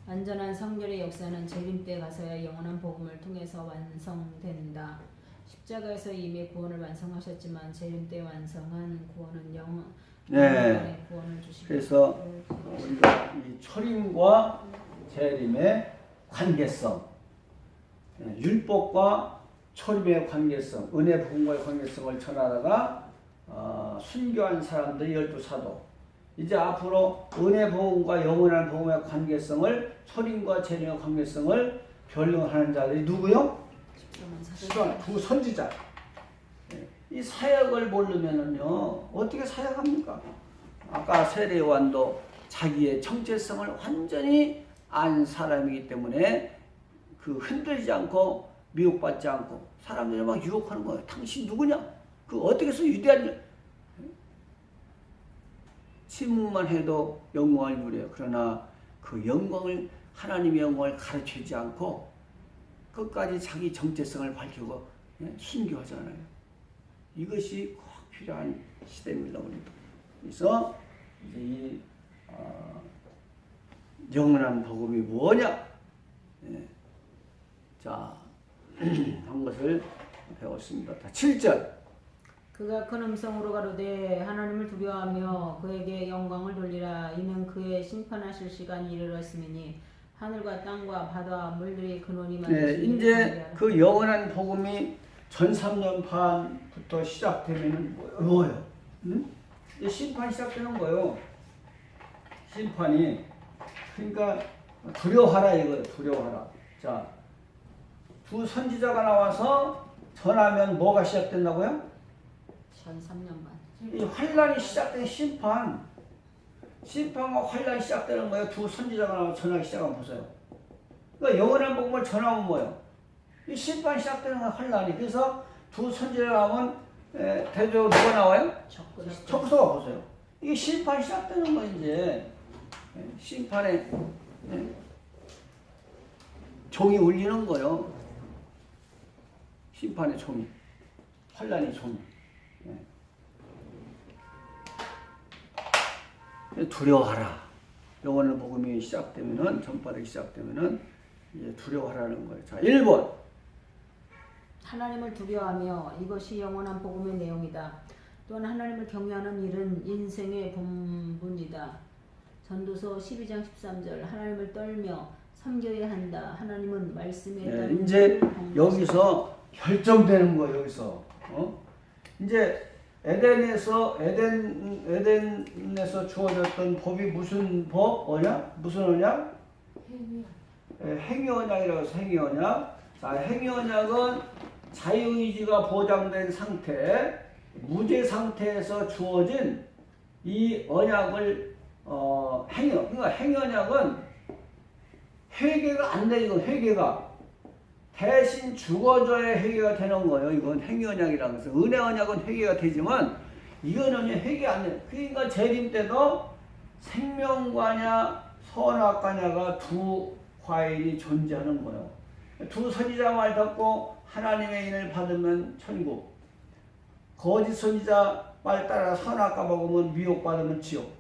[SPEAKER 2] 완전한 성결의 역사는 재림 때 가서야 영원한 복음을 통해서 완성된다. 십자가에서 이미 구원을 완성하셨지만 재림 때 완성한 구원은 영원의 구원을 주시고.
[SPEAKER 1] 그래서 우리가 이 초림과 재림의 관계성, 율법과 초림의 관계성, 은혜 복음과의 관계성을 전하다가 순교한 사람들이 12사도, 이제 앞으로 은혜 복음과 영원한 복음의 관계성을, 초림과 재림의 관계성을 변론하는 자들이 누구요? 두 선지자. 이 사역을 모르면은요 어떻게 사역합니까? 아까 세례 요한도 자기의 정체성을 완전히 안 사람이기 때문에 그 흔들리지 않고 미혹받지 않고 사람들이 막 유혹하는 거예요. 당신 누구냐? 그 어떻게 해서 유대한 침묵만 해도 영광을 누려요. 그러나 그 영광을, 하나님의 영광을 가르치지 않고 끝까지 자기 정체성을 밝히고 순교하잖아요. 이것이 꼭 필요한 시대입니다. 우리도. 그래서 이제 이 영원한 복음이 뭐냐? 자, 한 것을 배웠습니다. 7절.
[SPEAKER 2] 그가 큰 음성으로 가로되 하나님을 두려워하며 그에게 영광을 돌리라. 이는 그의 심판하실 시간이 이르렀으니 하늘과 땅과 바다와 물들이 근원이 많으시니.
[SPEAKER 1] 이제 그 영원한 복음이 전삼년반부터 시작되면은 뭐예요? 응? 이제 심판이 시작되는 거예요. 심판이. 그러니까 두려워하라 이거예요. 두려워하라. 자, 두 선지자가 나와서 전하면 뭐가 시작된다고요?
[SPEAKER 2] 전 3년반.
[SPEAKER 1] 이 환란이 시작된 심판. 심판과 환란이 시작되는 거예요. 두 선지자가 나와서 전하기 시작하면 보세요. 그러니까 영원한 복음을 전하면 뭐예요? 이 심판이 시작되는 거예요. 환란이. 그래서 두 선지자가 나오면 대조적으로 누가 나와요? 적그리스도가 보세요. 이게 심판이 시작되는 거예요. 이제 심판에 종이 울리는 거예요. 심판의 종이, 환란의 종이. 두려워하라. 영원한 복음이 시작되면은, 전파되기 시작되면은 이제 두려워하라는 거예요. 자, 1번.
[SPEAKER 2] 하나님을 두려워하며, 이것이 영원한 복음의 내용이다. 또한 하나님을 경외하는 일은 인생의 본분이다. 전도서 12장 13절. 하나님을 떨며 섬겨야 한다. 하나님은 말씀에 따른
[SPEAKER 1] 이제 여기서 결정되는 거예요. 여기서 이제 에덴에서 주어졌던 법이 무슨 법? 무슨 언약? 행위 언약이라고 해서 행위 언약. 자, 행위 언약은 자유의지가 보장된 상태, 무죄 상태에서 주어진 이 언약을 그러니까 행위 언약은 회개가 안 돼. 이건 회개가 대신 죽어줘야 회개가 되는 거예요. 이건 행위 언약이라고 해서. 은혜 언약은 회개가 되지만 이거는 회개 안 돼. 그러니까 재림 때도 생명과냐 선악과냐가 두 과일이 존재하는 거예요. 두 선지자 말 듣고 하나님의 인을 받으면 천국, 거짓 선지자 말 따라 선악과 먹으면 미혹받으면 지옥.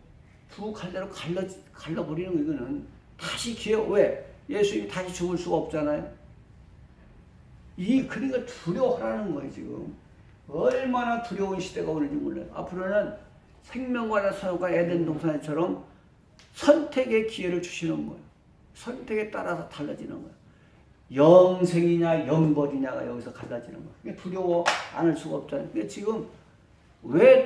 [SPEAKER 1] 두 갈래로 갈라버리는 거. 이거는 다시 기회. 왜? 예수님이 다시 죽을 수가 없잖아요. 그러니까 두려워하라는 거예요. 지금 얼마나 두려운 시대가 오는지 몰라요. 앞으로는 생명과나 선악과 에덴 동산처럼 선택의 기회를 주시는 거예요. 선택에 따라서 달라지는 거예요. 영생이냐 영벌이냐가 여기서 갈라지는 거예요. 그러니까 두려워 안 할 수가 없잖아요. 그러니까 지금 왜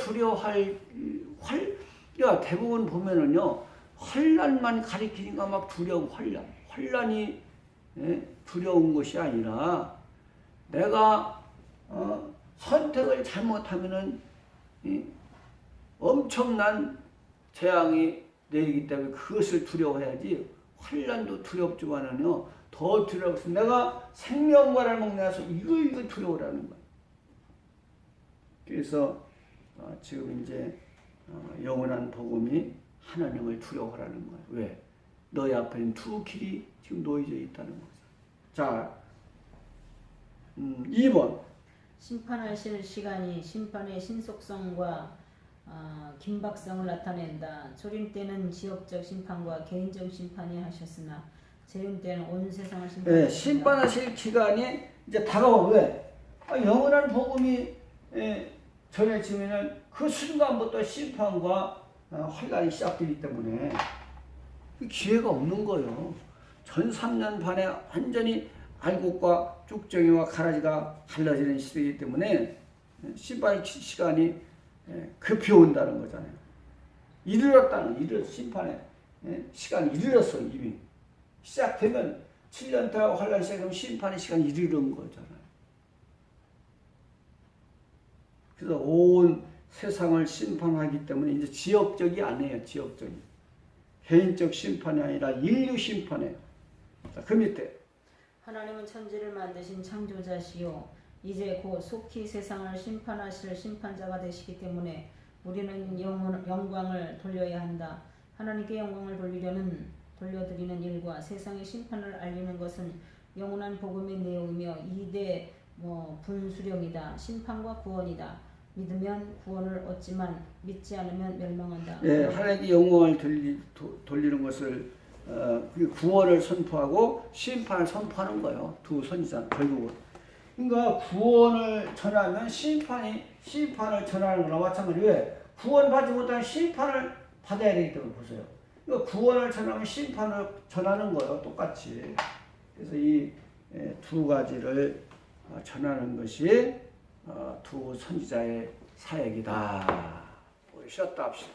[SPEAKER 1] 대부분 보면은요, 환란만 가리키니까 막 두려움, 환란이 두려운 것이 아니라 내가 선택을 잘못하면은 엄청난 재앙이 내리기 때문에 그것을 두려워해야지. 환란도 두렵지만은요, 더 두렵습니다. 내가 생명과를 먹냐서 이거 두려워라는 거예요. 그래서 지금 이제 영원한 복음이 하나님을 두려워하라는 거예요. 왜? 너희 앞에는 두 길이 지금 놓여져 있다는 거죠. 자, 2번.
[SPEAKER 2] 심판하실 시간이 심판의 신속성과 긴박성을 나타낸다. 초림 때는 지역적 심판과 개인적 심판이 하셨으나 재림 때는 온 세상을
[SPEAKER 1] 예,
[SPEAKER 2] 심판하십니다.
[SPEAKER 1] 심판하실 기간이 이제 다가와. 왜? 영원한 복음이 전해지면은 그 순간부터 심판과 환란이 시작되기 때문에 기회가 없는 거예요. 전 3년 반에 완전히 알곡과 쭉정이와 가라지가 갈라지는 시대이기 때문에 심판의 시간이 급히 온다는 거잖아요. 심판의 시간이 이르렀어. 이미 시작되면 7년 동안 환란 시작하면 심판의 시간이 이르는 거잖아요. 그래서 온 세상을 심판하기 때문에 이제 지역적이 아니에요. 지역적이. 개인적 심판이 아니라 인류 심판이에요. 자, 그 밑에
[SPEAKER 2] 하나님은 천지를 만드신 창조자시요 이제 곧 속히 세상을 심판하실 심판자가 되시기 때문에 우리는 영광을 돌려야 한다. 하나님께 영광을 돌려드리는 일과 세상의 심판을 알리는 것은 영원한 복음의 내용이며 2대 분수령이다. 심판과 구원이다. 믿으면 구원을 얻지만 믿지 않으면 멸망한다.
[SPEAKER 1] 예, 하나님께 영광을 돌리는 것을 그 구원을 선포하고 심판을 선포하는 거예요. 두 선지자 결국은. 그러니까 구원을 전하면 심판을 전하는 거나 마찬가지로 왜? 구원받지 못하면 심판을 받아야 되기 때문에 보세요. 그러니까 구원을 전하면 심판을 전하는 거예요. 똑같이. 그래서 이 두 가지를 전하는 것이 두 선지자의 사역이다. 쉬었다 합시다.